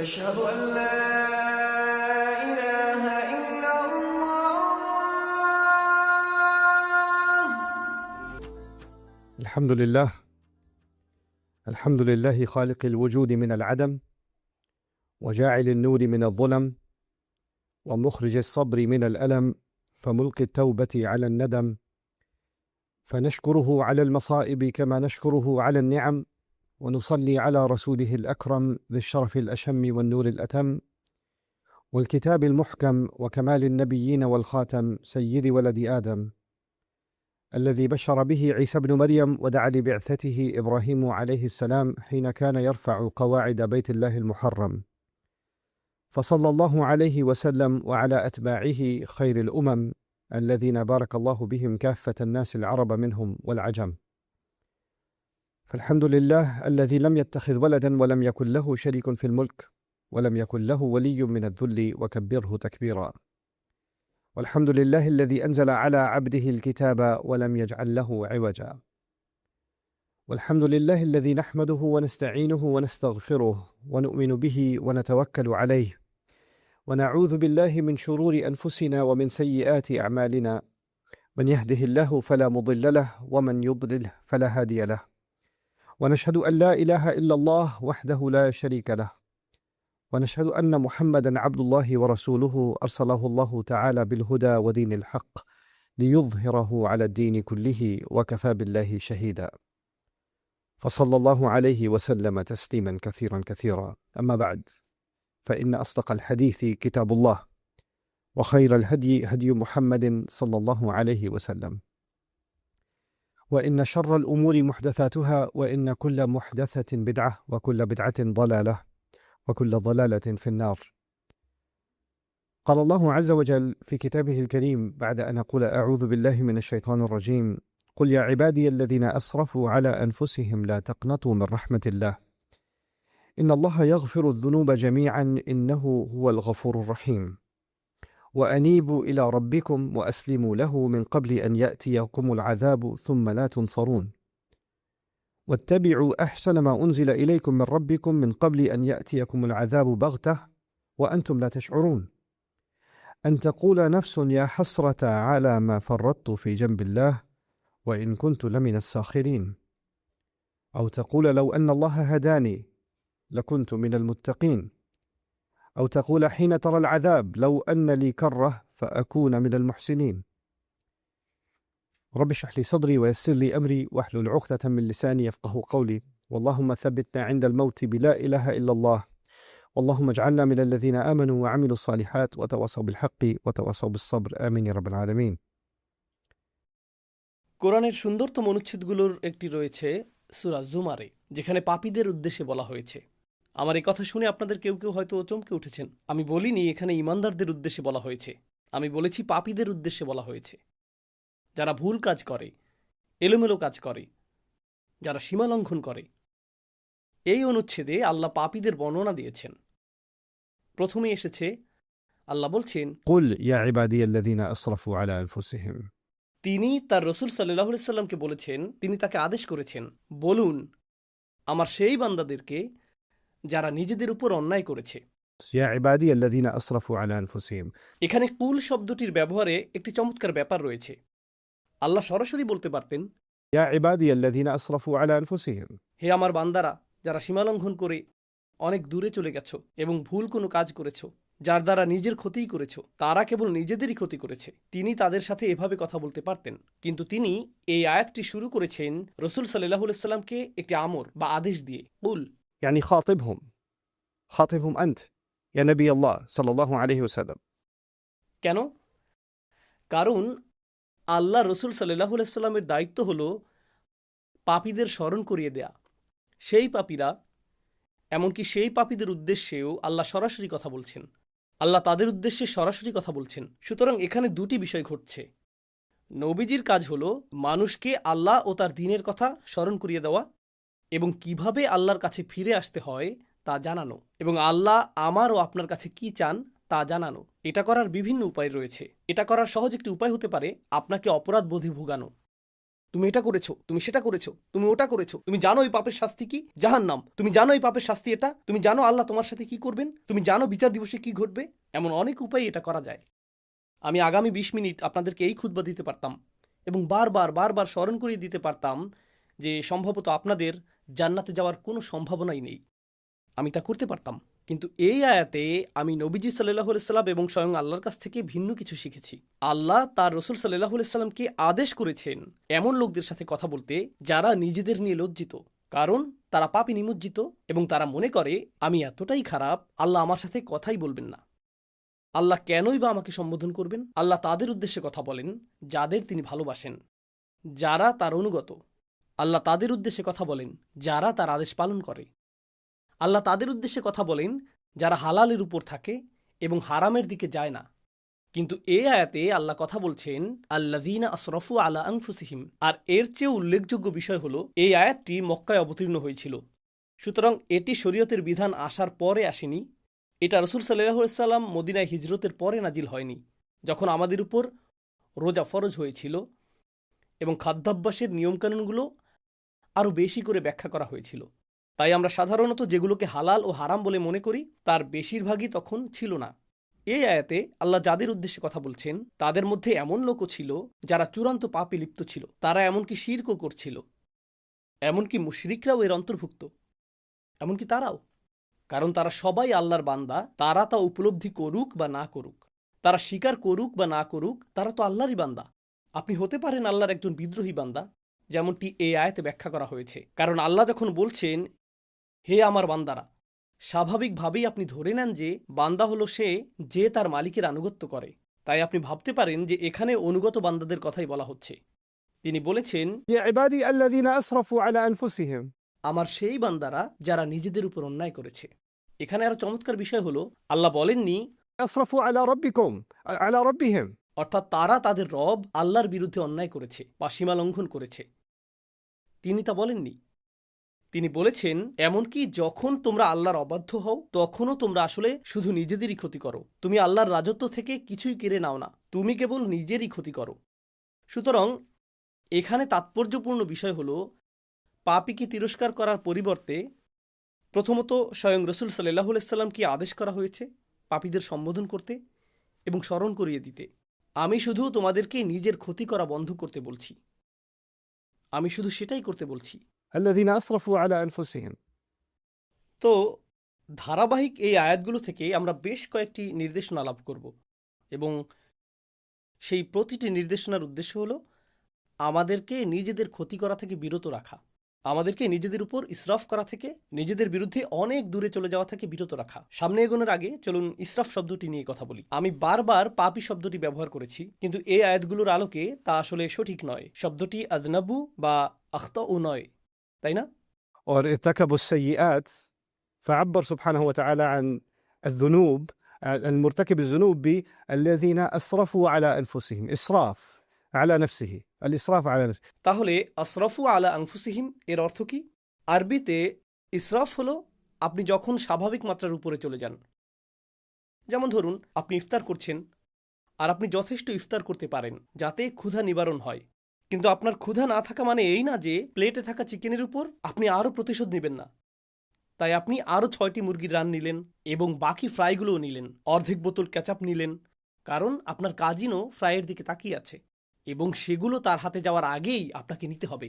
أشهد أن لا إله إلا الله. الحمد لله. الحمد لله خالق الوجود من العدم، وجاعل النور من الظلم، ومخرج الصبر من الألم، فملقي التوبة على الندم. فنشكره على المصائب كما نشكره على النعم، ونصلي على رسوله الأكرم ذي الشرف الأشم والنور الأتم، والكتاب المحكم وكمال النبيين والخاتم، سيد ولد آدم، الذي بشر به عيسى بن مريم ودعا لبعثته إبراهيم عليه السلام حين كان يرفع قواعد بيت الله المحرم. فصلى الله عليه وسلم وعلى أتباعه خير الأمم الذين بارك الله بهم كافة الناس العرب منهم والعجم. فالحمد لله الذي لم يتخذ ولدا ولم يكن له شريك في الملك ولم يكن له ولي من الذل وكبره تكبيرا. والحمد لله الذي أنزل على عبده الكتاب ولم يجعل له عوجا. والحمد لله الذي نحمده ونستعينه ونستغفره ونؤمن به ونتوكل عليه، ونعوذ بالله من شرور أنفسنا ومن سيئات أعمالنا، من يهده الله فلا مضل له ومن يضلله فلا هادي له. ونشهد أن لا إله إلا الله وحده لا شريك له، ونشهد أن محمدا عبد الله ورسوله أرسله الله تعالى بالهدى ودين الحق ليظهره على الدين كله، وكفى بالله شهيدا. فصلى الله عليه وسلم تسليما كثيرا كثيرا. أما بعد، فإن أصدق الحديث كتاب الله، وخير الهدي هدي محمد صلى الله عليه وسلم، وإن شر الأمور محدثاتها، وإن كل محدثة بدعة، وكل بدعة ضلالة، وكل ضلالة في النار. قال الله عز وجل في كتابه الكريم بعد أن أقول أعوذ بالله من الشيطان الرجيم: قل يا عبادي الذين أسرفوا على أنفسهم لا تقنطوا من رحمة الله إن الله يغفر الذنوب جميعا إنه هو الغفور الرحيم، وأنيبوا إلى ربكم وأسلموا له من قبل أن يأتيكم العذاب ثم لا تنصرون، واتبعوا أحسن ما أنزل إليكم من ربكم من قبل أن يأتيكم العذاب بغتة وأنتم لا تشعرون، أن تقول نفس يا حسرة على ما فرطت في جنب الله وإن كنت لمن الساخرين، أو تقول لو أن الله هداني لكنت من المتقين، أو تقول حين ترى العذاب لو أن لي كرة فأكون من المحسنين. رب اشرح لي صدري ويسر لي أمري واحلل عقدة من لساني يفقه قولي، واللهم ثبتنا عند الموت بلا إله إلا الله، واللهم اجعلنا من الذين آمنوا وعملوا الصالحات وتواصوا بالحق وتواصوا بالصبر، آمين يا رب العالمين। কোরআনের সুন্দরতম অনুচ্ছেদগুলোর একটি রয়েছে সূরা জুমারে, যেখানে পাপীদের উদ্দেশ্যে বলা হয়েছে। আমার এই কথা শুনে আপনাদের কেউ কেউ হয়তো চমকে উঠেছেন। আমি বলিনি এখানে ঈমানদারদের উদ্দেশ্যে বলা হয়েছে, আমি বলেছি পাপীদের উদ্দেশ্যে বলা হয়েছে, যারা ভুল কাজ করে, এলোমেলো কাজ করে, যারা সীমালঙ্ঘন করে। এই অনুচ্ছেদে আল্লাহ পাপীদের বর্ণনা দিয়েছেন। প্রথমে এসেছে আল্লাহ বলছেন, قل يا عبادي الذين أسرفوا على أنفسهم। তিনি তার রসুল সাল্লাল্লাহু আলাইহি সাল্লামকে বলেছেন, তিনি তাকে আদেশ করেছেন, বলুন আমার সেই বান্দাদেরকে যারা নিজেদের উপর অন্যায় করেছে। يا عبادي الذين أسرفوا على أنفسهم। এখানে কুল শব্দটির ব্যবহারে একটি চমৎকার ব্যাপার রয়েছে। আল্লাহ সরাসরি বলতে পারতেন, يا عبادي الذين أسرفوا على أنفسهم। হে আমার বান্দারা, যারা সীমালঙ্ঘন করে অনেক দূরে চলে গেছো এবং ভুল কোনো কাজ করেছো, যার দ্বারা নিজের ক্ষতিই করেছো, তারা কেবল নিজেদেরই ক্ষতি করেছে। তিনি তাদের সাথে এভাবে কথা বলতে পারতেন, কিন্তু তিনি এই আয়াতটি শুরু করেছেন রসুল সাল্লাল্লাহু আলাইহি সাল্লামকে একটি আমর বা আদেশ দিয়ে। কুল يعني خاطبهم أنت يا نبي الله صلى الله عليه وسلم। কেন? কারণ আল্লাহ রসুল সাল্লাল্লাহু আলাইহি সাল্লামের দায়িত্ব হলো পাপীদের স্মরণ করিয়ে দেয়া। সেই পাপীরা, এমনকি সেই পাপীদের উদ্দেশ্যেও আল্লাহ সরাসরি কথা বলছেন। আল্লাহ তাদের উদ্দেশ্যে সরাসরি কথা বলছেন। সুতরাং এখানে দুটি বিষয় ঘটছে। নবীজির কাজ হলো মানুষকে আল্লাহ ও তার দ্বীনের কথা স্মরণ করিয়ে দেওয়া এবং কিভাবে আল্লাহর কাছে ফিরে আসতে হয় তা জানানো, এবং আল্লাহ আমার ও আপনার কাছে কি চান তা জানানো। এটা করার বিভিন্ন উপায় রয়েছে। এটা করার সহজ একটি উপায় হতে পারে আপনাকে অপরাধ বোধে ভোগানো। তুমি এটা করেছো, তুমি সেটা করেছো, তুমি ওটা করেছো, তুমি জানো এই পাপের শাস্তি কি? জাহান্নাম। তুমি জানো এই পাপের শাস্তি এটা, তুমি জানো আল্লাহ তোমার সাথে কি করবেন, তুমি জানো বিচার দিবসে কি ঘটবে। এমন অনেক উপায়ে এটা করা যায়। আমি আগামী ২০ মিনিট আপনাদেরকে এই খুতবা দিতে পারতাম এবং বারবার বারবার স্মরণ করিয়ে দিতে পারতাম যে সম্ভবত আপনাদের জান্নাতে যাওয়ার কোনো সম্ভাবনাই নেই। আমি তা করতে পারতাম, কিন্তু এই আয়াতে আমি নবীজি সাল্লাল্লাহু আলাইহি সাল্লাম এবং স্বয়ং আল্লাহর কাছ থেকে ভিন্ন কিছু শিখেছি। আল্লাহ তার রসুল সাল্লাল্লাহু আলাইহি সাল্লামকে আদেশ করেছেন এমন লোকদের সাথে কথা বলতে যারা নিজেদের নিয়ে লজ্জিত, কারণ তারা পাপে নিমজ্জিত এবং তারা মনে করে আমি এতটাই খারাপ, আল্লাহ আমার সাথে কথাই বলবেন না। আল্লাহ কেনই বা আমাকে সম্বোধন করবেন? আল্লাহ তাদের উদ্দেশ্যে কথা বলেন যাদের তিনি ভালোবাসেন, যারা তার অনুগত। আল্লাহ তাদের উদ্দেশ্যে কথা বলেন যারা তার আদেশ পালন করে। আল্লাহ তাদের উদ্দেশ্যে কথা বলেন যারা হালালের উপর থাকে এবং হারামের দিকে যায় না। কিন্তু এই আয়াতে আল্লাহ কথা বলছেন আল্লাযীনা আসরাফু আলা আনফুসিহিম। আর এর চেয়ে উল্লেখযোগ্য বিষয় হলো এই আয়াতটি মক্কায় অবতীর্ণ হয়েছিল, সুতরাং এটি শরীয়তের বিধান আসার পরে আসেনি। এটা রাসূল সাল্লাল্লাহু আলাইহি সাল্লাম মদিনায় হিজরতের পরে নাজিল হয়নি, যখন আমাদের উপর রোজা ফরজ হয়েছিল এবং খাদ্যাভ্যাসের নিয়মকানুনগুলো আরও বেশি করে ব্যাখ্যা করা হয়েছিল। তাই আমরা সাধারণত যেগুলোকে হালাল ও হারাম বলে মনে করি তার বেশিরভাগই তখন ছিল না। এই আয়াতে আল্লাহ যাদের উদ্দেশ্যে কথা বলছেন তাদের মধ্যে এমন লোকও ছিল যারা চূড়ান্ত পাপে লিপ্ত ছিল, তারা এমনকি শিরকও করছিল, এমনকি মুশরিকরাও এর অন্তর্ভুক্ত, এমনকি তারাও। কারণ তারা সবাই আল্লাহর বান্দা, তারা তা উপলব্ধি করুক বা না করুক, তারা স্বীকার করুক বা না করুক, তারা তো আল্লাহরই বান্দা। আপনি হতে পারেন আল্লাহর একজন বিদ্রোহী বান্দা, যেমনটি এই আয়াতে ব্যাখ্যা করা হয়েছে। কারণ আল্লাহ যখন বলছেন হে আমার বান্দারা, স্বাভাবিকভাবেই আপনি ধরে নেন যে বান্দা হলো সে যে তার মালিকের আনুগত্য করে। তাই আপনি ভাবতে পারেন যে এখানে অনুগত বান্দাদের কথাই বলা হচ্ছে। তিনি বলেছেন يا عبادي الذين أسرفوا على أنفسهم আমার সেই বান্দারা যারা নিজেদের উপর অন্যায় করেছে। এখানে আরো চমৎকার বিষয় হলো আল্লাহ বলেননি أسرفوا على ربكم على ربهم অর্থাৎ তারা তাদের রব আল্লাহর বিরুদ্ধে অন্যায় করেছে বা সীমা লঙ্ঘন করেছে। তিনি তা বলেননি। তিনি বলেছেন এমনকি যখন তোমরা আল্লাহর অবাধ্য হও তখনও তোমরা আসলে শুধু নিজেদেরই ক্ষতি করো। তুমি আল্লাহর রাজত্ব থেকে কিছুই কেড়ে নাও না, তুমি কেবল নিজেরই ক্ষতি করো। সুতরাং এখানে তাৎপর্যপূর্ণ বিষয় হলো পাপীকে তিরস্কার করার পরিবর্তে প্রথমত স্বয়ং রসুল সাল্লাল্লাহু আলাইহি সাল্লামকে আদেশ করা হয়েছে পাপীদের সম্বোধন করতে এবং স্মরণ করিয়ে দিতে, আমি শুধু তোমাদেরকে নিজের ক্ষতি করা বন্ধ করতে বলছি, আমি শুধু সেটাই করতে বলছি। الذين أسرفوا على أنفسهم। তো ধারাবাহিক এই আয়াতগুলো থেকে আমরা বেশ কয়েকটি নির্দেশনা লাভ করব এবং সেই প্রতিটি নির্দেশনার উদ্দেশ্য হলো আমাদেরকে নিজেদের ক্ষতি করা থেকে বিরত রাখা, আমাদেরকে নিজেদের উপর ইসরাফ করা থেকে, নিজেদের বিরুদ্ধে অনেক দূরে চলে যাওয়া থেকে বিরত রাখা। সামনে এগোনোর আগে চলুন ইসরাফ শব্দটি নিয়ে কথা বলি। আমি বারবার পাপী শব্দটি ব্যবহার করেছি, কিন্তু এই আয়াতগুলোর আলোকে তা আসলে সঠিক নয়। শব্দটি আযনাবু বা আখতাউ নয়, তাই না? وارتكبوا السيئات فعبر سبحانه وتعالى عن الذنوب المرتكب الذنوب بالذين أسرفوا على أنفسهم إسراف على نفسه الإسراف على نفسه তাহলে আসরাফু আলা আনফুসিহিম এর অর্থ কি? আরবিতে ইসরাফ হলো আপনি যখন স্বাভাবিক মাত্রার উপরে চলে যান। যেমন ধরুন আপনি ইফতার করছেন আর আপনি যথেষ্ট ইফতার করতে পারেন যাতে ক্ষুধা নিবারণ হয়, কিন্তু আপনার ক্ষুধা না থাকা মানে এই না যে প্লেটে থাকা চিকেনের উপর আপনি আরও প্রতিশোধ নেবেন না। তাই আপনি আরও 6টি মুরগির রান নিলেন এবং বাকি ফ্রাইগুলোও নিলেন, অর্ধেক বোতল ক্যাচাপ নিলেন, কারণ আপনার কাজিনও ফ্রাইয়ের দিকে তাকিয়ে আছে এবং সেগুলো তার হাতে যাওয়ার আগেই আপনাকে নিতে হবে।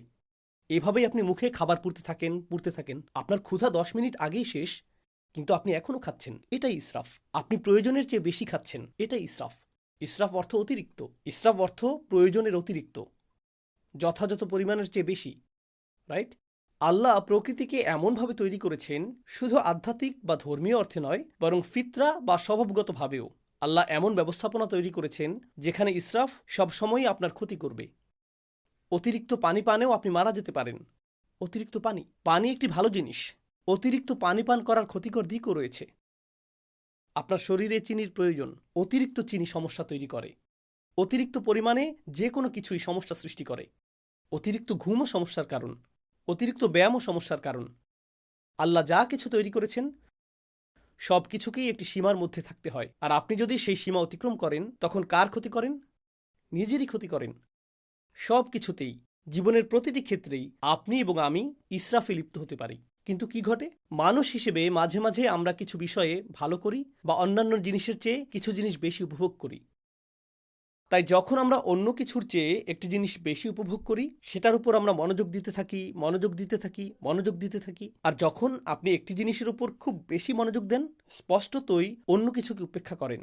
এভাবেই আপনি মুখে খাবার পুড়তে থাকেন, আপনার ক্ষুধা 10 মিনিট আগেই শেষ, কিন্তু আপনি এখনও খাচ্ছেন। এটাই ইসরাফ। আপনি প্রয়োজনের চেয়ে বেশি খাচ্ছেন, এটাই ইসরাফ। ইসরাফ অর্থ অতিরিক্ত, ইসরাফ অর্থ প্রয়োজনের অতিরিক্ত, যথাযথ পরিমাণের চেয়ে বেশি, রাইট? আল্লাহ প্রকৃতিকে এমনভাবে তৈরি করেছেন শুধু আধ্যাত্মিক বা ধর্মীয় অর্থে নয়, বরং ফিতরা বা স্বভাবগতভাবেও। আল্লাহ এমন ব্যবস্থাপনা তৈরি করেছেন যেখানে ইসরাফ সবসময়ই আপনার ক্ষতি করবে। অতিরিক্ত পানি পানেও আপনি মারা যেতে পারেন। অতিরিক্ত পানি একটি ভালো জিনিস। অতিরিক্ত পানি পান করার ক্ষতিকর দিকও রয়েছে। আপনার শরীরে চিনির প্রয়োজন, অতিরিক্ত চিনি সমস্যা তৈরি করে। অতিরিক্ত পরিমাণে যে কোনো কিছুই সমস্যা সৃষ্টি করে। অতিরিক্ত ঘুমও সমস্যার কারণ, অতিরিক্ত ব্যায়ামও সমস্যার কারণ। আল্লাহ যা কিছু তৈরি করেছেন সব কিছুকেই একটি সীমার মধ্যে থাকতে হয়, আর আপনি যদি সেই সীমা অতিক্রম করেন তখন কার ক্ষতি করেন? নিজেরই ক্ষতি করেন। সব কিছুতেই জীবনের প্রতিটি ক্ষেত্রেই আপনি এবং আমি ইসরাফে লিপ্ত হতে পারি। কিন্তু কি ঘটে? মানুষ হিসেবে মাঝে মাঝে আমরা কিছু বিষয়ে ভালো করি বা অন্যান্য জিনিসের চেয়ে কিছু জিনিস বেশি উপভোগ করি। তাই যখন আমরা অন্য কিছুর চেয়ে একটি জিনিস বেশি উপভোগ করি, সেটার উপর আমরা মনোযোগ দিতে থাকি। আর যখন আপনি একটি জিনিসের উপর খুব বেশি মনোযোগ দেন, স্পষ্টতই অন্য কিছুকে উপেক্ষা করেন,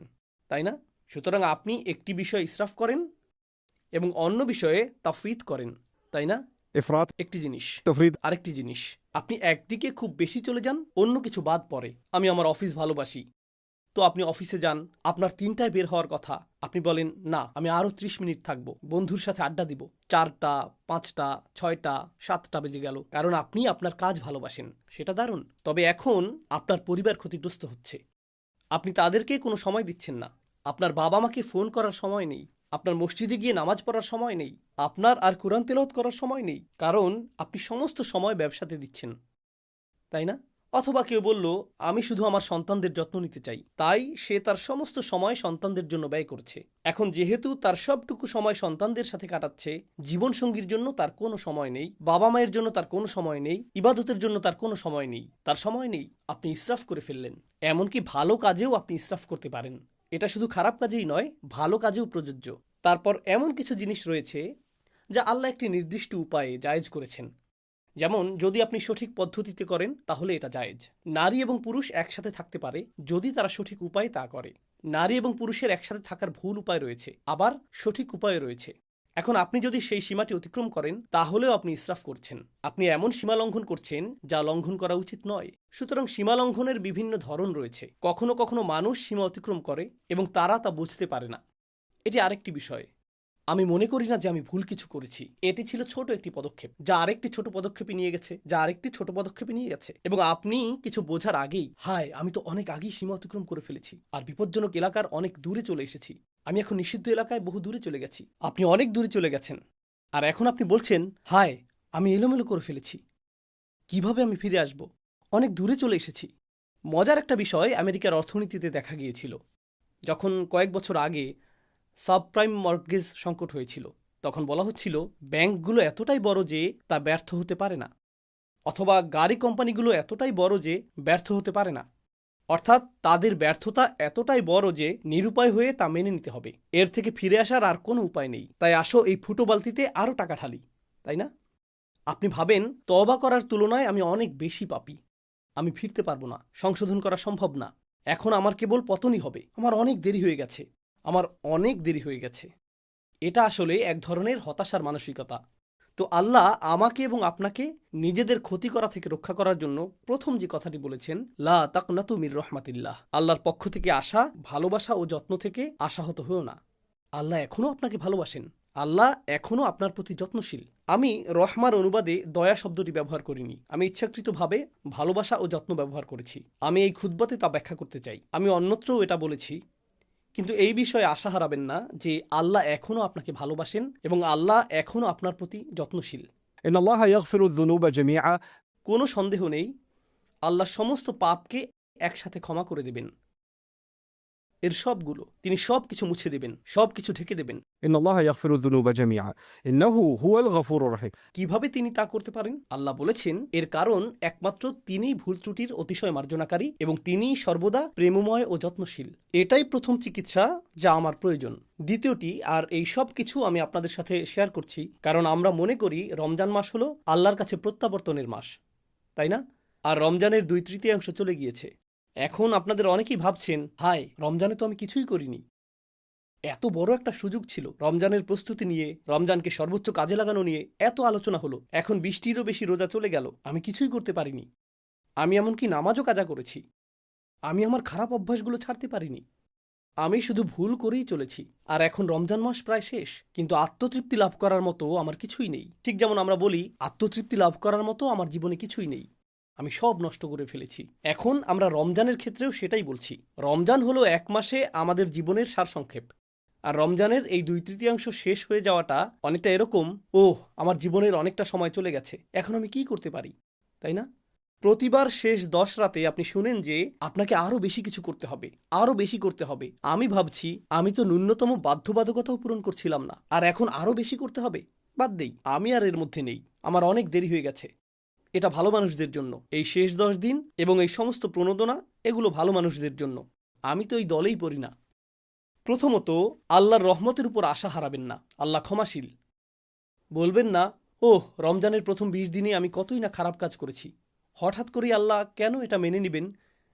তাই না? সুতরাং আপনি একটি বিষয়ে ইসরাফ করেন এবং অন্য বিষয়ে তাফরিত করেন, তাই না? إفراط একটি জিনিস, تفريط আরেকটি জিনিস। আপনি একদিকে খুব বেশি চলে যান, অন্য কিছু বাদ পড়ে। আমি আমার অফিস ভালোবাসি, তো আপনি অফিসে যান, আপনার ৩টায় বের হওয়ার কথা, আপনি বলেন না আমি আরও ৩০ মিনিট থাকবো, বন্ধুর সাথে আড্ডা দিব। ৪টা, ৫টা, ৬টা, ৭টা বেজে গেল, কারণ আপনি আপনার কাজ ভালোবাসেন। সেটা দারুণ। তবে এখন আপনার পরিবার ক্ষতিগ্রস্ত হচ্ছে, আপনি তাদেরকে কোনো সময় দিচ্ছেন না। আপনার বাবা মাকে ফোন করার সময় নেই, আপনার মসজিদে গিয়ে নামাজ পড়ার সময় নেই, আপনার আর কোরআন তেলাওয়াত করার সময় নেই, কারণ আপনি সমস্ত সময় ব্যবসাতে দিচ্ছেন, তাই না? অথবা কেউ বলল আমি শুধু আমার সন্তানদের যত্ন নিতে চাই, তাই সে তার সমস্ত সময় সন্তানদের জন্য ব্যয় করছে। এখন যেহেতু তার সবটুকু সময় সন্তানদের সাথে কাটাচ্ছে, জীবনসঙ্গীর জন্য তার কোনো সময় নেই, বাবা মায়ের জন্য তার কোনো সময় নেই, ইবাদতের জন্য তার কোনো সময় নেই, তার সময় নেই। আপনি ইসরাফ করে ফেললেন। এমনকি ভালো কাজেও আপনি ইসরাফ করতে পারেন। এটা শুধু খারাপ কাজেই নয়, ভালো কাজেও প্রযোজ্য। তারপর এমন কিছু জিনিস রয়েছে যা আল্লাহ একটি নির্দিষ্ট উপায়ে জায়েজ করেছেন। যেমন যদি আপনি সঠিক পদ্ধতিতে করেন তাহলে এটা জায়েজ। নারী এবং পুরুষ একসাথে থাকতে পারে যদি তারা সঠিক উপায়ে তা করে। নারী এবং পুরুষের একসাথে থাকার ভুল উপায় রয়েছে, আবার সঠিক উপায় রয়েছে। এখন আপনি যদি সেই সীমাটি অতিক্রম করেন তাহলেও আপনি ইসরাফ করছেন। আপনি এমন সীমা লঙ্ঘন করছেন যা লঙ্ঘন করা উচিত নয়। সুতরাং সীমা লঙ্ঘনের বিভিন্ন ধরন রয়েছে। কখনো কখনো মানুষ সীমা অতিক্রম করে এবং তারা তা বুঝতে পারে না। এটি আরেকটি বিষয়। আমি মনে করি না যে আমি ভুল কিছু করেছি। এটি ছিল ছোট একটি পদক্ষেপ, যা আরেকটি ছোট পদক্ষেপে নিয়ে গেছে, এবং আপনি কিছু বোঝার আগেই হায় আমি তো অনেক আগেই সীমা অতিক্রম করে ফেলেছি আর বিপজ্জনক এলাকার অনেক দূরে চলে এসেছি। আমি এখন নিষিদ্ধ এলাকায় বহু দূরে চলে গেছি। আপনি অনেক দূরে চলে গেছেন আর এখন আপনি বলছেন হায় আমি এলোমেলো করে ফেলেছি, কিভাবে আমি ফিরে আসব? অনেক দূরে চলে এসেছি। মজার একটা বিষয় আমেরিকার অর্থনীতিতে দেখা গিয়েছিল। যখন কয়েক বছর আগে সাবপ্রাইম মর্টগেজ সংকট হয়েছিল, তখন বলা হচ্ছিল ব্যাংকগুলো এতটাই বড় যে তা ব্যর্থ হতে পারে না, অথবা গাড়ি কোম্পানিগুলো এতটাই বড় যে ব্যর্থ হতে পারে না। অর্থাৎ তাদের ব্যর্থতা এতটাই বড় যে নিরুপায় হয়ে তা মেনে নিতে হবে। এর থেকে ফিরে আসার আর কোনো উপায় নেই। তাই আসো এই ফুটো বালতিতে আরও টাকা ঢালি, তাই না? আপনি ভাবেন তওবা করার তুলনায় আমি অনেক বেশি পাপী, আমি ফিরতে পারবো না, সংশোধন করা সম্ভব না, এখন আমার কেবল পতনই হবে, আমার অনেক দেরি হয়ে গেছে। এটা আসলে এক ধরনের হতাশার মানসিকতা। তো আল্লাহ আমাকে এবং আপনাকে নিজেদের ক্ষতি করা থেকে রক্ষা করার জন্য প্রথম যে কথাটি বলেছেন, লা তাকনাতু মির রহমাতিল্লাহ, আল্লাহর পক্ষ থেকে আসা ভালোবাসা ও যত্ন থেকে আশাহত হয়েও না। আল্লাহ এখনও আপনাকে ভালোবাসেন, আল্লাহ এখনও আপনার প্রতি যত্নশীল। আমি রহমার অনুবাদে দয়া শব্দটি ব্যবহার করিনি, আমি ইচ্ছাকৃতভাবে ভালোবাসা ও যত্ন ব্যবহার করেছি। আমি এই খুতবাতে তা ব্যাখ্যা করতে চাই। আমি অন্যত্রও এটা বলেছি, কিন্তু এই বিষয়ে আশা হারাবেন না যে আল্লাহ এখনও আপনাকে ভালোবাসেন এবং আল্লাহ এখনও আপনার প্রতি যত্নশীল। إن الله يغفر الذنوب جميعا কোনো সন্দেহ নেই আল্লাহ সমস্ত পাপকে একসাথে ক্ষমা করে দেবেন। এর সবগুলো, তিনি সব কিছু মুছে দেবেন, সব কিছু ঢেকে দেবেন। إن الله يغفر الذنوب جميعا إنه هو الغفور الرحيم। কিভাবে তিনি তা করতে পারেন? আল্লাহ বলেছেন এর কারণ একমাত্র তিনিই ভুল ত্রুটির অতিশয় মার্জনাকারী এবং তিনিই সর্বদা প্রেমময় ও যত্নশীল। এটাই প্রথম চিকিৎসা যা আমার প্রয়োজন। দ্বিতীয়টি, আর এই সব কিছু আমি আপনাদের সাথে শেয়ার করছি কারণ আমরা মনে করি রমজান মাস হলো আল্লাহর কাছে প্রত্যাবর্তনের মাস, তাই না? আর রমজানের 2/3 চলে গিয়েছে। এখন আপনাদের অনেকেই ভাবছেন হায় রমজানে তো আমি কিছুই করিনি। এত বড় একটা সুযোগ ছিল, রমজানের প্রস্তুতি নিয়ে, রমজানকে সর্বোচ্চ কাজে লাগানো নিয়ে এত আলোচনা হলো, এখন 20টিরও বেশি রোজা চলে গেল, আমি কিছুই করতে পারিনি। আমি এমনকি নামাজও কাজা করেছি, আমি আমার খারাপ অভ্যাসগুলো ছাড়তে পারিনি, আমি শুধু ভুল করেই চলেছি। আর এখন রমজান মাস প্রায় শেষ, কিন্তু আত্মতৃপ্তি লাভ করার মতো আমার কিছুই নেই। ঠিক যেমন আমরা বলি আত্মতৃপ্তি লাভ করার মতো আমার জীবনে কিছুই নেই, আমি সব নষ্ট করে ফেলেছি। এখন আমরা রমজানের ক্ষেত্রেও সেটাই বলছি। রমজান হলো এক মাসে আমাদের জীবনের সারসংক্ষেপ, আর রমজানের এই 2/3 শেষ হয়ে যাওয়াটা অনেকটা এরকম, ওহ আমার জীবনের অনেকটা সময় চলে গেছে, এখন আমি কি করতে পারি, তাই না? প্রতিবার শেষ 10 রাতে আপনি শুনেন যে আপনাকে আরও বেশি কিছু করতে হবে, আরও বেশি করতে হবে। আমি ভাবছি আমি তো ন্যূনতম বাধ্যবাধকতাও পূরণ করছিলাম না, আর এখন আরও বেশি করতে হবে। বাদ দেই, আমি আর এর মধ্যে নেই, আমার অনেক দেরি হয়ে গেছে। এটা ভালো মানুষদের জন্য। এই শেষ 10 দিন এবং এই সমস্ত প্রণোদনা, এগুলো ভালো মানুষদের জন্য। আমি তো এই দলেই পড়ি না। প্রথমত, আল্লাহর রহমতের উপর আশা হারাবেন না। আল্লাহ ক্ষমাশীল। বলবেন না, ওহ, রমজানের প্রথম 20 দিনে আমি কতই না খারাপ কাজ করেছি, হঠাৎ করেই আল্লাহ কেন এটা মেনে নেবেন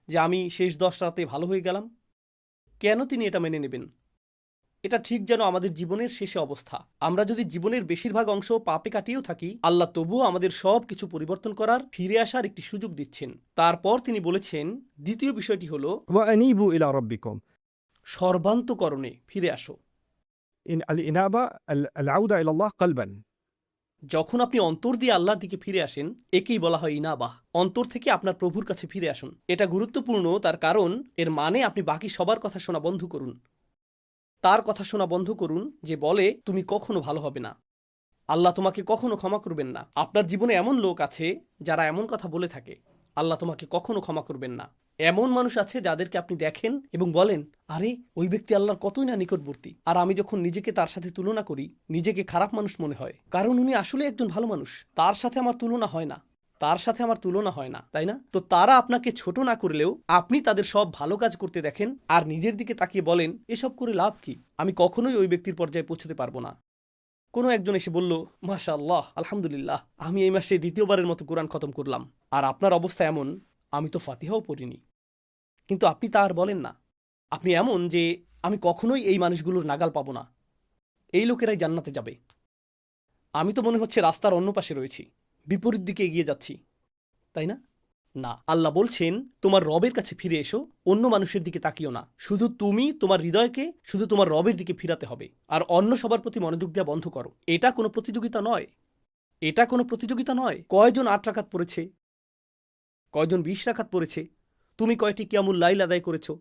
যে আমি শেষ 10 রাতে ভালো হয়ে গেলাম? কেন তিনি এটা মেনে নেবেন? এটা ঠিক যেন আমাদের জীবনের শেষে অবস্থা। আমরা যদি জীবনের বেশিরভাগ অংশ পাপে কাটিয়েও থাকি, আল্লাহ তবুও আমাদের সব কিছু পরিবর্তন করার, ফিরে আসার একটি সুযোগ দিচ্ছেন। তারপর তিনি বলেছেন, দ্বিতীয় বিষয়টি হল وأنيبوا إلى ربكم. সর্বান্তকরণে ফিরে আসো। الإنابة العودة إلى الله قلبا. যখন আপনি অন্তর দিয়ে আল্লাহর দিকে ফিরে আসেন, একেই বলা হয় ইনাবাহ। অন্তর থেকে আপনার প্রভুর কাছে ফিরে আসুন। এটা গুরুত্বপূর্ণ, তার কারণ এর মানে আপনি বাকি সবার কথা শোনা বন্ধ করুন। তার কথা শোনা বন্ধ করুন যে বলে তুমি কখনো ভালো হবে না, আল্লাহ তোমাকে কখনো ক্ষমা করবেন না। আপনার জীবনে এমন লোক আছে যারা এমন কথা বলে থাকে, আল্লাহ তোমাকে কখনো ক্ষমা করবেন না। এমন মানুষ আছে যাদেরকে আপনি দেখেন এবং বলেন, আরে ওই ব্যক্তি আল্লাহর কতই না নিকটবর্তী, আর আমি যখন নিজেকে তার সাথে তুলনা করি, নিজেকে খারাপ মানুষ মনে হয়, কারণ উনি আসলে একজন ভালো মানুষ। তার সাথে আমার তুলনা হয় না, তার সাথে আমার তুলনা হয় না, তাই না? তো তারা আপনাকে ছোট না করলেও আপনি তাদের সব ভালো কাজ করতে দেখেন আর নিজের দিকে তাকিয়ে বলেন, এসব করে লাভ কি? আমি কখনোই ওই ব্যক্তির পর্যায়ে পৌঁছতে পারবো না। কোনো একজন এসে বলল, মাশাআল্লাহ, আলহামদুলিল্লাহ, আমি এই মাসে দ্বিতীয়বারের মতো কোরআন খতম করলাম, আর আপনার অবস্থা এমন, আমি তো ফাতিহাও পড়িনি। কিন্তু আপনি তা আর বলেন না। আপনি এমন যে আমি কখনোই এই মানুষগুলোর নাগাল পাবো না, এই লোকেরাই জান্নাতে যাবে। আমি তো মনে হচ্ছে রাস্তার অন্য পাশে রয়েছি, বিপরীত দিকে এগিয়ে যাচ্ছি, তাই না? না, আল্লাহ বলছেন, তোমার রবের কাছে ফিরে এসো, অন্য মানুষের দিকে তাকিও না। শুধু তুমি তোমার হৃদয়কে শুধু তোমার রবের দিকে ফিরাতে হবে, আর অন্য সবার প্রতি মনোযোগ দেওয়া বন্ধ করো। এটা কোনো প্রতিযোগিতা নয়, এটা কোনো প্রতিযোগিতা নয়। কয়জন 8 রাকাত পড়েছে, কয়জন 20 রাকাত পড়েছে, তুমি কয়টি কিয়ামুল লাইল আদায় করেছো,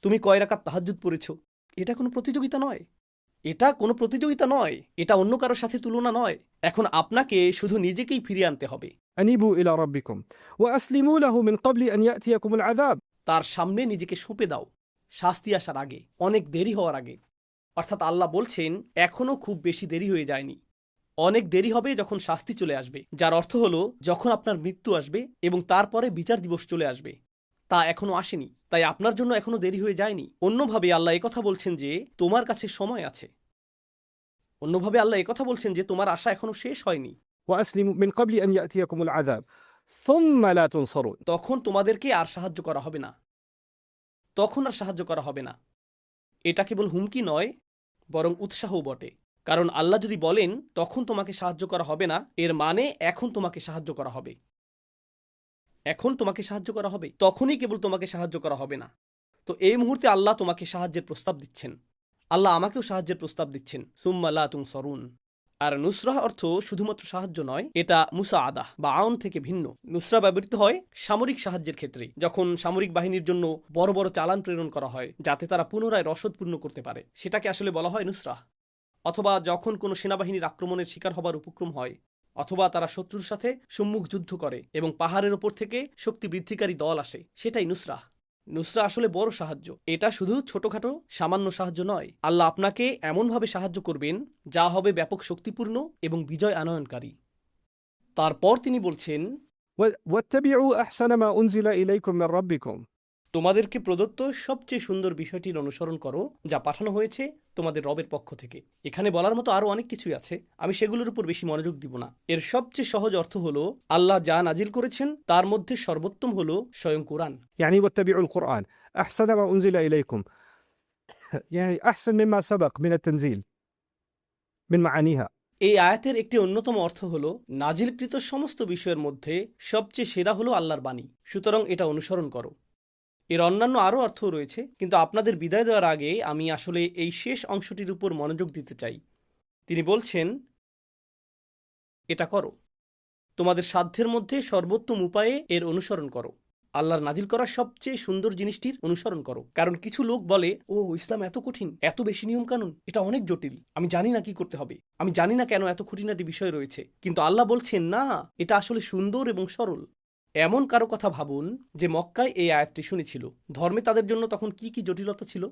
তুমি কয় রাকাত তাহাজ্জুদ পড়েছো, এটা কোনো প্রতিযোগিতা নয়। এটা কোনো প্রতিযোগিতা নয়, এটা অন্য কারোর সাথে তুলনা নয়। এখন আপনাকে শুধু নিজেকেই ফিরিয়ে আনতে হবে। أنيبوا إلى ربكم وأسلموا له من قبل أن يأتيكم العذاب. তার সামনে নিজেকে সঁপে দাও, শাস্তি আসার আগে, অনেক দেরি হওয়ার আগে। অর্থাৎ আল্লাহ বলছেন, এখনও খুব বেশি দেরি হয়ে যায়নি। অনেক দেরি হবে যখন শাস্তি চলে আসবে, যার অর্থ হলো যখন আপনার মৃত্যু আসবে এবং তারপরে বিচার দিবস চলে আসবে। তা এখনো আসেনি, তাই আপনার জন্য এখনো দেরি হয়ে যায়নি। অন্যভাবে আল্লাহ একথা বলছেন যে তোমার কাছে সময় আছে। অন্যভাবে আল্লাহ একথা বলছেন যে তোমার আশা এখনো শেষ হয়নি। وأسلموا من قبل أن يأتيكم العذاب ثم لا تنصرون. তখন তোমাদেরকে আর সাহায্য করা হবে না, তখন আর সাহায্য করা হবে না। এটা কেবল হুমকি নয়, বরং উৎসাহও বটে। কারণ আল্লাহ যদি বলেন তখন তোমাকে সাহায্য করা হবে না, এর মানে এখন তোমাকে সাহায্য করা হবে। এখন তোমাকে সাহায্য করা হবে, তখনই কেবল তোমাকে সাহায্য করা হবে না। তো এই মুহূর্তে আল্লাহ তোমাকে সাহায্যের প্রস্তাব দিচ্ছেন, আল্লাহ আমাকেও সাহায্যের প্রস্তাব দিচ্ছেন। সুম্মা লা তুনসরুন। আর নুসরাহ অর্থ শুধুমাত্র সাহায্য নয়, এটা মুসাআদাহ বা আউন থেকে ভিন্ন। নুসরা ব্যবহৃত হয় সামরিক সাহায্যের ক্ষেত্রে, যখন সামরিক বাহিনীর জন্য বড় বড় চালান প্রেরণ করা হয় যাতে তারা পুনরায় রসদ পূর্ণ করতে পারে, সেটাকে আসলে বলা হয় নুসরাহ। অথবা যখন কোনো সেনাবাহিনীর আক্রমণের শিকার হবার উপক্রম হয়, অথবা তারা শত্রুর সাথে সম্মুখ যুদ্ধ করে এবং পাহাড়ের ওপর থেকে শক্তি বৃদ্ধিকারী দল আসে, সেটাই নুসরাহ। নুসরা আসলে বড় সাহায্য, এটা শুধু ছোটখাটো সামান্য সাহায্য নয়। আল্লাহ আপনাকে এমনভাবে সাহায্য করবেন যা হবে ব্যাপক শক্তিপূর্ণ এবং বিজয় আনয়নকারী। তারপর তিনি বলছেন, واتبعوا أحسن ما أنزل إليكم من ربكم. তোমাদেরকে প্রদত্ত সবচেয়ে সুন্দর বিষয়টির অনুসরণ করো যা পাঠানো হয়েছে তোমাদের রবের পক্ষ থেকে। এখানে বলার মতো আরো অনেক কিছুই আছে, আমি সেগুলোর উপর বেশি মনোযোগ দিব না। এর সবচেয়ে সহজ অর্থ হলো, আল্লাহ যা নাজিল করেছেন তার মধ্যে সর্বোত্তম হলো স্বয়ং কোরআন। يعني واتبعوا القرآن أحسن ما أنزل إليكم يعني أحسن مما سبق من التنزيل من معانيها. এই আয়াতের একটি অন্যতম অর্থ হলো, নাজিলকৃত সমস্ত বিষয়ের মধ্যে সবচেয়ে সেরা হলো আল্লাহর বাণী, সুতরাং এটা অনুসরণ করো। এর অন্যান্য আরও অর্থ রয়েছে, কিন্তু আপনাদের বিদায় দেওয়ার আগে আমি আসলে এই শেষ অংশটির উপর মনোযোগ দিতে চাই। তিনি বলছেন, এটা করো, তোমাদের সাধ্যের মধ্যে সর্বোত্তম উপায়ে এর অনুসরণ করো। আল্লাহর নাজিল করা সবচেয়ে সুন্দর জিনিসটির অনুসরণ করো। কারণ কিছু লোক বলে, ও ইসলাম এত কঠিন, এত বেশি নিয়মকানুন, এটা অনেক জটিল, আমি জানি না কি করতে হবে, আমি জানি না কেন এত খুঁটিনাটি বিষয় রয়েছে। কিন্তু আল্লাহ বলছেন, না, এটা আসলে সুন্দর এবং সরল। এমন কারো কথা ভাবুন যে মক্কায় এই আয়াতটি শুনেছিল, ধর্মে তাদের জন্য তখন কি কি জটিলতা ছিল।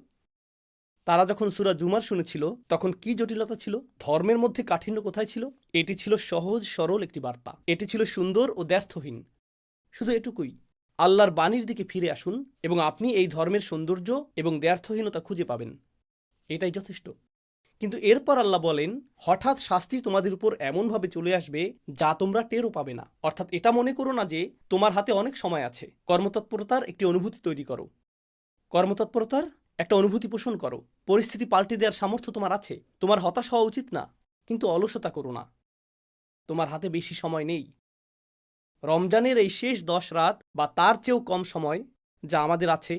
তারা যখন সূরা জুমার শুনেছিল তখন কি জটিলতা ছিল? ধর্মের মধ্যে কাঠিন্য কোথায় ছিল? এটি ছিল সহজ সরল একটি বার্তা। এটি ছিল সুন্দর ও দ্ব্যর্থহীন। শুধু এটুকুই, আল্লাহর বাণীর দিকে ফিরে আসুন এবং আপনি এই ধর্মের সৌন্দর্য এবং দ্ব্যর্থহীনতা খুঁজে পাবেন। এটাই যথেষ্ট। কিন্তু এরপর আল্লাহ বলেন, হঠাৎ শাস্তি তোমাদের উপর এমনভাবে চলে আসবে যা তোমরা টেরও পাবে না। অর্থাৎ এটা মনে করো না যে তোমার হাতে অনেক সময় আছে। কর্মতৎপরতার একটি অনুভূতি তৈরি করো। কর্মতৎপরতার একটা অনুভূতি পোষণ করো। পরিস্থিতি পাল্টে দেওয়ার সামর্থ্য তোমার আছে। তোমার হতাশ হওয়া উচিত না, কিন্তু অলসতা করো না। তোমার হাতে বেশি সময় নেই। রমজানের এই শেষ 10 রাত বা তার চেয়েও কম সময় যা আমাদের আছে,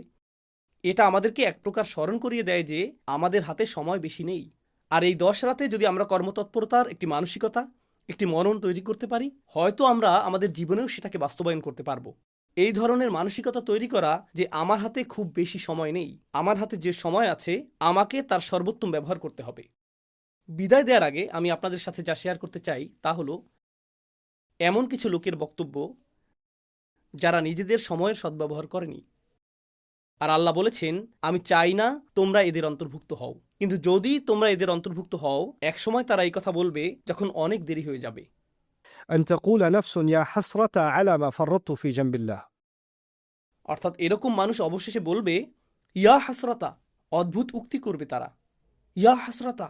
এটা আমাদেরকে এক প্রকার স্মরণ করিয়ে দেয় যে আমাদের হাতে সময় বেশি নেই। আর এই 10 রাতে যদি আমরা কর্মতৎপরতার একটি মানসিকতা, একটি মনন তৈরি করতে পারি, হয়তো আমরা আমাদের জীবনেও সেটাকে বাস্তবায়ন করতে পারবো। এই ধরনের মানসিকতা তৈরি করা যে আমার হাতে খুব বেশি সময় নেই, আমার হাতে যে সময় আছে আমাকে তার সর্বোত্তম ব্যবহার করতে হবে। বিদায় দেওয়ার আগে আমি আপনাদের সাথে যা শেয়ার করতে চাই তা হলো এমন কিছু লোকের বক্তব্য যারা নিজেদের সময়ের সদ্ব্যবহার করেনি। আর আল্লাহ বলেছেন, আমি চাই না তোমরা এদের অন্তর্ভুক্ত হও। কিন্তু যদি তোমরা এদের অন্তর্ভুক্ত হও, একসময় তারা এই কথা বলবে যখন অনেক দেরি হয়ে যাবে। أن تقول نفس يا حسرة على ما فرطت في جنب الله. অর্থাৎ এরকম মানুষ অবশেষে বলবে, ইয়া হাসরাতা। অদ্ভুত উক্তি করবে তারা, ইয়া হাসরাতা।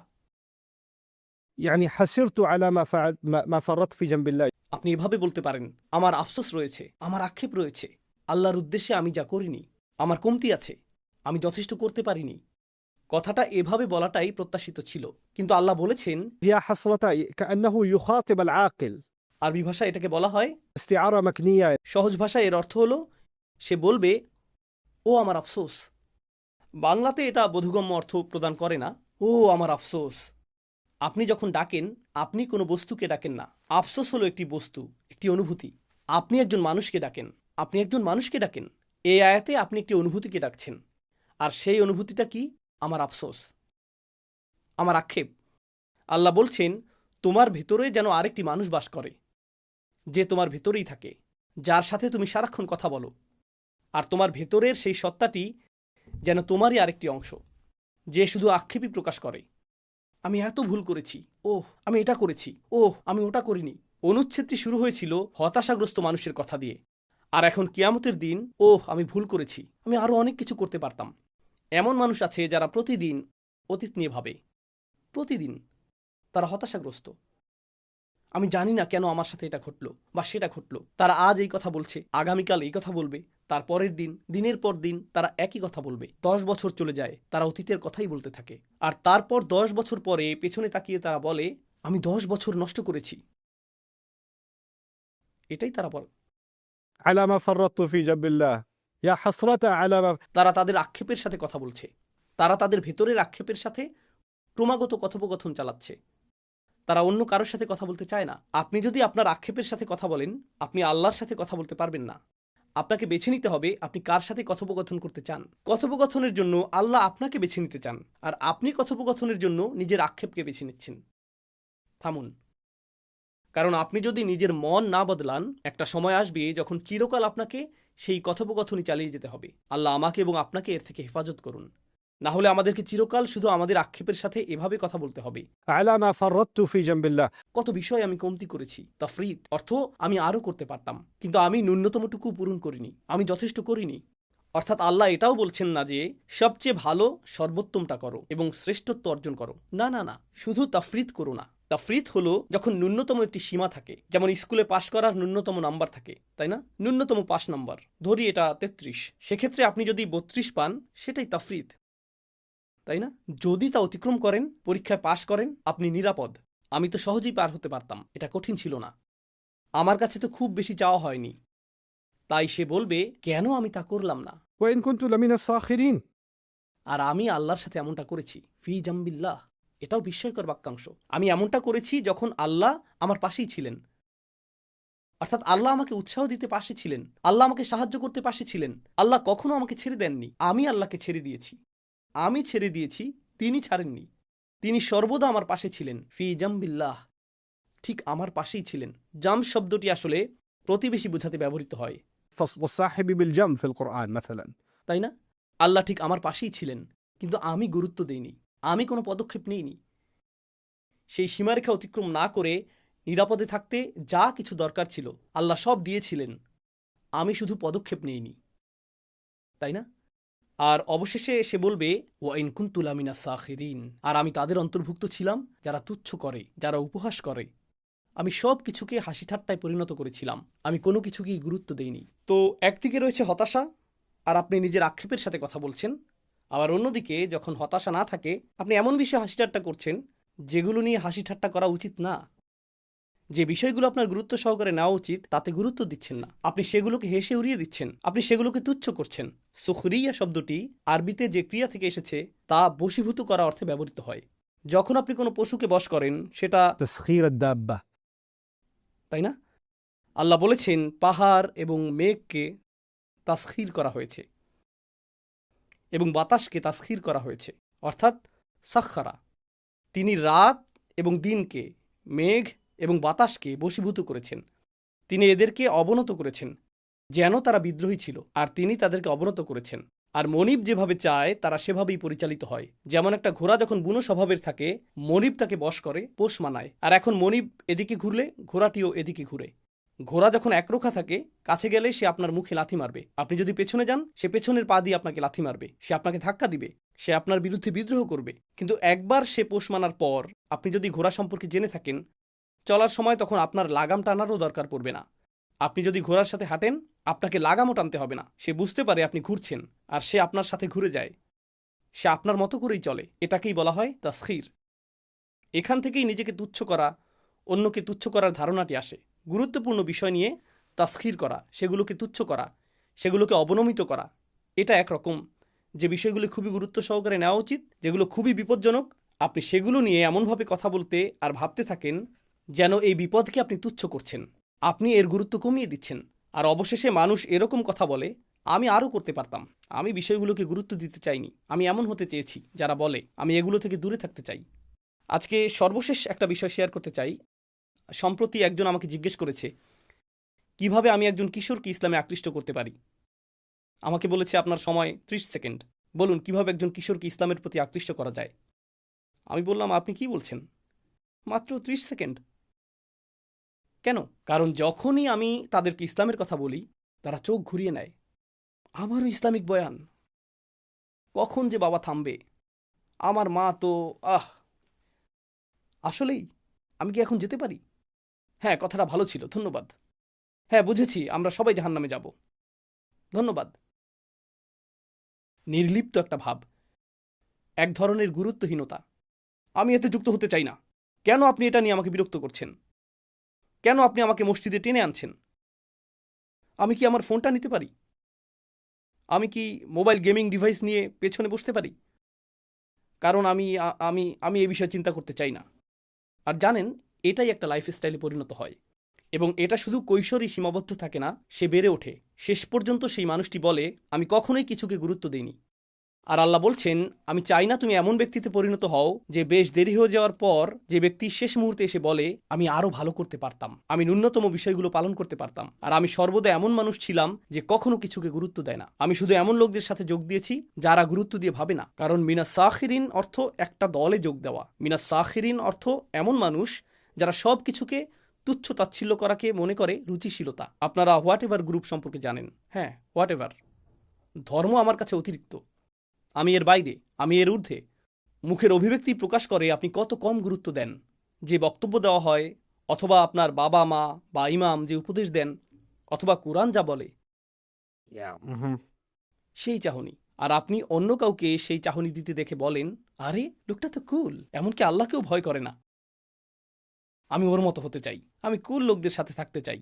يعني حسرت على ما فرطت في جنب الله. আপনি এভাবে বলতে পারেন, আমার আফসোস রয়েছে, আমার আক্ষেপ রয়েছে, আল্লাহর উদ্দেশ্যে আমি যা করিনি, আমার কমতি আছে, আমি যথেষ্ট করতে পারিনি। কথাটা এভাবে বলাটাই প্রত্যাশিত ছিল, কিন্তু আল্লাহ বলেছেন, يا حسرة كأنه يخاطب العاقل. আরবি ভাষায় এটাকে বলা হয় استعارة مكنية. সহজ ভাষায় এর অর্থ হলো সে বলবে, ও আমার আফসোস। বাংলাতে এটা বোধগম্য অর্থ প্রদান করে না। ও আমার আফসোস। আপনি যখন ডাকেন, আপনি কোনো বস্তুকে ডাকেন না। আফসোস হলো একটি বস্তু, একটি অনুভূতি। আপনি একজন মানুষকে ডাকেন, আপনি একজন মানুষকে ডাকেন। এই আয়াতে আপনি একটি অনুভূতিকে ডাকছেন। আর সেই অনুভূতিটা কি? আমার আফসোস, আমার আক্ষেপ। আল্লাহ বলছেন, তোমার ভেতরে যেন আরেকটি মানুষ বাস করে, যে তোমার ভেতরেই থাকে, যার সাথে তুমি সারাক্ষণ কথা বলো। আর তোমার ভেতরের সেই সত্তাটি যেন তোমারই আরেকটি অংশ, যে শুধু আক্ষেপই প্রকাশ করে। আমি এত ভুল করেছি, ওহ আমি এটা করেছি, ওহ আমি ওটা করিনি। অনুচ্ছেদটি শুরু হয়েছিল হতাশাগ্রস্ত মানুষের কথা দিয়ে, আর এখন কিয়ামতের দিন, ওহ আমি ভুল করেছি, আমি আরও অনেক কিছু করতে পারতাম। এমন মানুষ আছে যারা প্রতিদিন অতীত নিয়ে ভাবে, প্রতিদিন তারা হতাশাগ্রস্ত। আমি জানি না কেন আমার সাথে এটা ঘটলো বা সেটা ঘটলো। তারা আজ এই কথা বলছে, আগামীকাল এই কথা বলবে, তার পরের দিন, দিনের পর দিন তারা একই কথা বলবে। 10 বছর চলে যায়, তারা অতীতের কথাই বলতে থাকে। আর তারপর 10 বছর পরে পেছনে তাকিয়ে তারা বলে, আমি 10 বছর নষ্ট করেছি। এটাই তারা বলে। على ما فرطت في جنب الله. يا حسرة على ما. তারা তাদের আক্ষেপের সাথে কথা বলছে। তারা তাদের ভেতরের আক্ষেপের সাথে ক্রমাগত কথোপকথন চালাচ্ছে। তারা অন্য কারোর সাথে কথা বলতে চায় না। আপনি যদি আপনার আক্ষেপের সাথে কথা বলেন, আপনি আল্লাহর সাথে কথা বলতে পারবেন না। আপনাকে বেছে নিতে হবে আপনি কার সাথে কথোপকথন করতে চান। কথোপকথনের জন্য আল্লাহ আপনাকে বেছে নিতে চান, আর আপনি কথোপকথনের জন্য নিজের আক্ষেপকে বেছে নিচ্ছেন। থামুন, কারণ আপনি যদি নিজের মন না বদলান, একটা সময় আসবে যখন চিরকাল আপনাকে সেই কথোপকথনই চালিয়ে যেতে হবে। আল্লাহ আমাকে এবং আপনাকে এর থেকে হেফাজত করুন। না হলে আমাদেরকে চিরকাল শুধু আমাদের আক্ষেপের সাথে এভাবে কথা বলতে হবে, على ما فرطت في جنب الله. কত বিষয় আমি কমতি করেছি। তাফরিত অর্থ আমি আরও করতে পারতাম, কিন্তু আমি ন্যূনতমটুকু পূরণ করিনি, আমি যথেষ্ট করিনি। অর্থাৎ আল্লাহ এটাও বলছেন না যে সবচেয়ে ভালো সর্বোত্তমটা করো এবং শ্রেষ্ঠত্ব অর্জন করো। না না না, শুধু তাফরিত করো না। তাফরিত হলো যখন ন্যূনতম একটি সীমা থাকে, যেমন স্কুলে পাশ করার ন্যূনতম নাম্বার থাকে, তাই না? ন্যূনতম পাস নাম্বার ধরি এটা 33, সেক্ষেত্রে আপনি যদি 32 পান, সেটাই তাফরিত, তাই না? যদি তা অতিক্রম করেন, পরীক্ষায় পাশ করেন, আপনি নিরাপদ। আমি তো সহজেই পার হতে পারতাম, এটা কঠিন ছিল না, আমার কাছে তো খুব বেশি চাওয়া হয়নি। তাই সে বলবে, কেন আমি তা করলাম না? وإن كنت لمن الساخرين. আর আমি আল্লাহর সাথে এমনটা করেছি, ফি জাম্বিল্লাহ। এটাও বিস্ময়কর বাক্যাংশ। আমি এমনটা করেছি যখন আল্লাহ আমার পাশেই ছিলেন। অর্থাৎ আল্লাহ আমাকে উৎসাহ দিতে পাশে ছিলেন, আল্লাহ আমাকে সাহায্য করতে পাশে ছিলেন। আল্লাহ কখনো আমাকে ছেড়ে দেননি, আমি আল্লাহকে ছেড়ে দিয়েছি। আমি ছেড়ে দিয়েছি, তিনি ছাড়েননি। তিনি সর্বদা আমার পাশে ছিলেন, ফি জাম্বিল্লাহ, ঠিক আমার পাশেই ছিলেন। জাম শব্দটি আসলে প্রতিবেশী বোঝাতে ব্যবহৃত হয়, والصاحب بالجنب في القرآن مثلا. তাই না? আল্লাহ ঠিক আমার পাশেই ছিলেন। কিন্তু আমি গুরুত্ব দেইনি, আমি কোনো পদক্ষেপ নিইনি। সেই সীমারেখা অতিক্রম না করে নিরাপদে থাকতে যা কিছু দরকার ছিল আল্লাহ সব দিয়েছিলেন, আমি শুধু পদক্ষেপ নিইনি, তাই না? আর অবশেষে সে বলবে ওয়াইন কুনতু লামিনা সাখিরিন, আর আমি তাদের অন্তর্ভুক্ত ছিলাম যারা তুচ্ছ করে, যারা উপহাস করে। আমি সব কিছুকে হাসি ঠাট্টায় পরিণত করেছিলাম, আমি কোনো কিছুকেই গুরুত্ব দেইনি। তো একদিকে রয়েছে হতাশা, আর আপনি নিজের আক্ষেপের সাথে কথা বলছেন। আবার অন্যদিকে যখন হতাশা না থাকে, আপনি এমন বিষয়ে হাসি ঠাট্টা করছেন যেগুলো নিয়ে হাসি ঠাট্টা করা উচিত না। যে বিষয়গুলো আপনার গুরুত্ব সহকারে নেওয়া উচিত তাতে গুরুত্ব দিচ্ছেন না, আপনি সেগুলোকে হেসে উড়িয়ে দিচ্ছেন, আপনি সেগুলোকে তুচ্ছ করছেন। সুখরিয়া শব্দটি আরবিতে যে ক্রিয়া থেকে এসেছে তা বশীভূত করা অর্থে ব্যবহৃত হয়। যখন আপনি কোনো পশুকে বশ করেন সেটা تسخير الدابة. তাই না? আল্লাহ বলেছেন পাহাড় এবং মেঘকে তাসখির করা হয়েছে এবং বাতাসকে তাসখির করা হয়েছে, অর্থাৎ সাখরা। তিনি রাত এবং দিনকে, মেঘ এবং বাতাসকে বশীভূত করেছেন। তিনি এদেরকে অবনত করেছেন যেন তারা বিদ্রোহী ছিল, আর তিনি তাদেরকে অবনত করেছেন। আর মনিব যেভাবে চায় তারা সেভাবেই পরিচালিত হয়। যেমন একটা ঘোড়া যখন বুনো স্বভাবের থাকে, মনিব তাকে বশ করে, পোষ মানায়। আর এখন মনিব এদিকে ঘুরলে ঘোড়াটিও এদিকে ঘুরে। ঘোড়া যখন একরোখা থাকে, কাছে গেলে সে আপনার মুখে লাথি মারবে। আপনি যদি পেছনে যান, সে পেছনের পা দিয়ে আপনাকে লাথি মারবে, সে আপনাকে ধাক্কা দিবে, সে আপনার বিরুদ্ধে বিদ্রোহ করবে। কিন্তু একবার সে পোষ মানার পর আপনি যদি ঘোড়া সম্পর্কে জেনে থাকেন, চলার সময় তখন আপনার লাগাম টানারও দরকার পড়বে না। আপনি যদি ঘোড়ার সাথে হাঁটেন, আপনাকে লাগামও টানতে হবে না। সে বুঝতে পারে আপনি ঘুরছেন, আর সে আপনার সাথে ঘুরে যায়। সে আপনার মতো করেই চলে। এটাকেই বলা হয় তাসখির। এখান থেকেই নিজেকে তুচ্ছ করা, অন্যকে তুচ্ছ করার ধারণাটি আসে। গুরুত্বপূর্ণ বিষয় নিয়ে তাসখির করা, সেগুলোকে তুচ্ছ করা, সেগুলোকে অবনমিত করা, এটা একরকম। যে বিষয়গুলি খুবই গুরুত্ব সহকারে নেওয়া উচিত, যেগুলো খুবই বিপজ্জনক, আপনি সেগুলো নিয়ে এমনভাবে কথা বলতে আর ভাবতে থাকেন যেন এই বিপদকে আপনি তুচ্ছ করছেন, আপনি এর গুরুত্ব কমিয়ে দিচ্ছেন। আর অবশেষে মানুষ এরকম কথা বলে, আমি আরও করতে পারতাম, আমি বিষয়গুলোকে গুরুত্ব দিতে চাইনি, আমি এমন হতে চেয়েছি, যারা বলে আমি এগুলো থেকে দূরে থাকতে চাই। আজকে সর্বশেষ একটা বিষয় শেয়ার করতে চাই। সম্প্রতি একজন আমাকে জিজ্ঞেস করেছে কিভাবে আমি একজন কিশোরকে ইসলামে আকৃষ্ট করতে পারি। আমাকে বলেছে আপনার সময় 30 সেকেন্ড, বলুন কিভাবে একজন কিশোরকে ইসলামের প্রতি আকৃষ্ট করা যায়। আমি বললাম আপনি কি বলছেন, মাত্র 30 সেকেন্ড? কেন? কারণ যখনই আমি তাদেরকে ইসলামের কথা বলি, তারা চোখ ঘুরিয়ে নেয়। আমারও ইসলামিক বয়ান, কখন যে বাবা থামবে? আমার মা তো আসলেই আমি কি এখন যেতে পারি? হ্যাঁ, কথাটা ভালো ছিল, ধন্যবাদ। হ্যাঁ, বুঝেছি, আমরা সবাই জাহান্নামে যাব, ধন্যবাদ। নির্লিপ্ত একটা ভাব, এক ধরনের গুরুত্বহীনতা। আমি এতে যুক্ত হতে চাই না। কেন আপনি এটা নিয়ে আমাকে বিরক্ত করছেন? কেন আপনি আমাকে মসজিদে টেনে আনছেন? আমি কি আমার ফোনটা নিতে পারি? আমি কি মোবাইল গেমিং ডিভাইস নিয়ে পেছনে বসতে পারি? কারণ আমি আমি আমি এই বিষয়ে চিন্তা করতে চাই না। আর জানেন, এটাই একটা লাইফস্টাইলে পরিণত হয়, এবং এটা শুধু কৈশোরই সীমাবদ্ধ থাকে না, সে বেড়ে ওঠে। শেষ পর্যন্ত সেই মানুষটি বলে আমি কখনোই কিছুকে গুরুত্ব দিইনি। আর আল্লাহ বলছেন আমি চাই না তুমি এমন ব্যক্তিতে পরিণত হও যে বেশ দেরি হয়ে যাওয়ার পর যে ব্যক্তি শেষ মুহূর্তে এসে বলে আমি আরো ভালো করতে পারতাম, আমি ন্যূনতম বিষয়গুলো পালন করতে পারতাম। আর আমি সর্বদা এমন মানুষ ছিলাম যে কখনো কিছুকে গুরুত্ব দেয় না। আমি শুধু এমন লোকদের সাথে যোগ দিয়েছি যারা গুরুত্ব দিয়ে ভাবে না। কারণ মিনা সাখিরিন অর্থ একটা দলে যোগ দেওয়া। মিনা সাখিরিন অর্থ এমন মানুষ যারা সব কিছুকে তুচ্ছ তাচ্ছিল্য করাকে মনে করে রুচিশীলতা। আপনারা হোয়াট এভার গ্রুপ সম্পর্কে জানেন। হ্যাঁ, হোয়াট এভার। ধর্ম আমার কাছে অতিরিক্ত, আমি এর বাইরে, আমি এর ঊর্ধ্বে। মুখের অভিব্যক্তি প্রকাশ করে আপনি কত কম গুরুত্ব দেন। যে বক্তব্য দেওয়া হয়, অথবা আপনার বাবা মা বা ইমাম যে উপদেশ দেন, অথবা কোরআন যা বলে, সেই চাহনি। আর আপনি অন্য কাউকে সেই চাহনি দিতে দেখে বলেন আরে লোকটা তো কুল, এমনকি আল্লাহকেও ভয় করে না, আমি ওর মতো হতে চাই, আমি কুল লোকদের সাথে থাকতে চাই।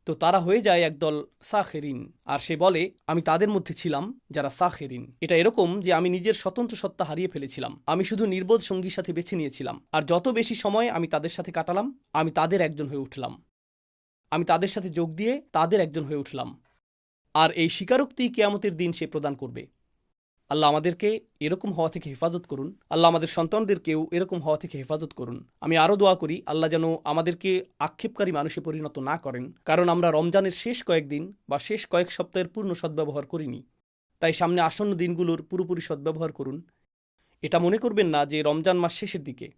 তো তারা হয়ে যায় একদল সাখেরিন। আর সে বলে আমি তাদের মধ্যে ছিলাম যারা সাখেরিন। এটা এরকম যে আমি নিজের স্বতন্ত্র সত্তা হারিয়ে ফেলেছিলাম, আমি শুধু নির্বোধ সঙ্গীর সাথে বেছে নিয়েছিলাম। আর যত বেশি সময় আমি তাদের সাথে কাটালাম, আমি তাদের একজন হয়ে উঠলাম, আমি তাদের সাথে যোগ দিয়ে তাদের একজন হয়ে উঠলাম। আর এই স্বীকারোক্তি কিয়ামতের দিন সে প্রদান করবে। আল্লাহ আমাদেরকে এরকম হওয়া থেকে হেফাজত করুন। আল্লাহ আমাদের সন্তানদেরকেও এরকম হওয়া থেকে হেফাজত করুন। আমি আরও দোয়া করি আল্লাহ যেন আমাদেরকে আক্ষেপকারী মানুষে পরিণত না করেন, কারণ আমরা রমজানের শেষ কয়েকদিন বা শেষ কয়েক সপ্তাহের পূর্ণ সদ্ব্যবহার করিনি। তাই সামনে আসন্ন দিনগুলোর পুরোপুরি সদ্ব্যবহার করুন এটা মনে করবেন না যে রমজান মাস শেষের দিকে।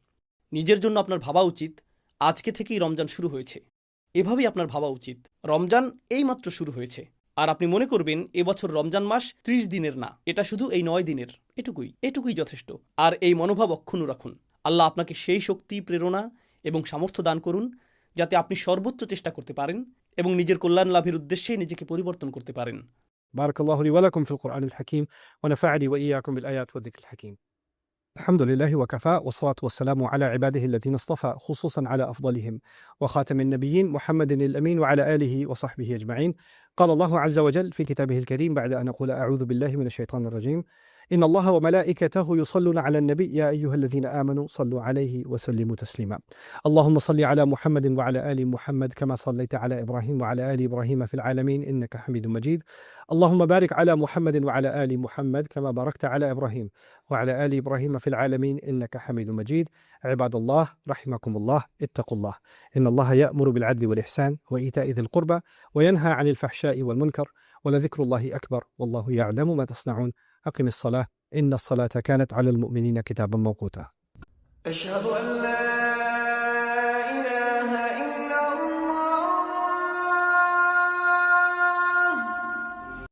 নিজের জন্য আপনার ভাবা উচিত আজকে থেকেই রমজান শুরু হয়েছে। এভাবেই আপনার ভাবা উচিত রমজান এইমাত্র শুরু হয়েছে। আর আপনি মনে করবেন এবছর রমজান মাস 30 দিনের না, এটা শুধু এই 9 দিনের। এটুকুই যথেষ্ট। আর এই মনোভাব অক্ষুণ্ণ রাখুন। আল্লাহ আপনাকে সেই শক্তি, প্রেরণা এবং সামর্থ্য দান করুন যাতে আপনি সর্বোচ্চ চেষ্টা করতে পারেন এবং নিজের কল্যাণ লাভের উদ্দেশ্যে নিজেকে পরিবর্তন করতে পারেন। بارك الله لي ولكم في القرآن الحكيم ونفعني وإياكم بالآيات والذكر الحكيم. الحمد لله وكفى والصلاة والسلام على عباده الذين اصطفى خصوصا على أفضلهم وخاتم النبيين محمد الأمين وعلى آله وصحبه أجمعين. قال الله عز وجل في كتابه الكريم بعد أن أقول أعوذ بالله من الشيطان الرجيم: إن الله وملائكته يصلون على النبي يا أيها الذين آمنوا صلوا عليه وسلموا تسليما. اللهم صل على محمد وعلى آل محمد كما صليت على إبراهيم وعلى آل إبراهيم في العالمين إنك حميد مجيد. اللهم بارك على محمد وعلى آل محمد كما باركت على إبراهيم وعلى آل إبراهيم في العالمين إنك حميد مجيد. عباد الله رحمكم الله، اتقوا الله. إن الله يأمر بالعدل والإحسان وإيتاء ذي القربى وينهى عن الفحشاء والمنكر ولذكر الله أكبر والله يعلم ما تصنعون. أقم الصلاة إن الصلاة كانت على المؤمنين كتابا موقوتا. أشهد أن لا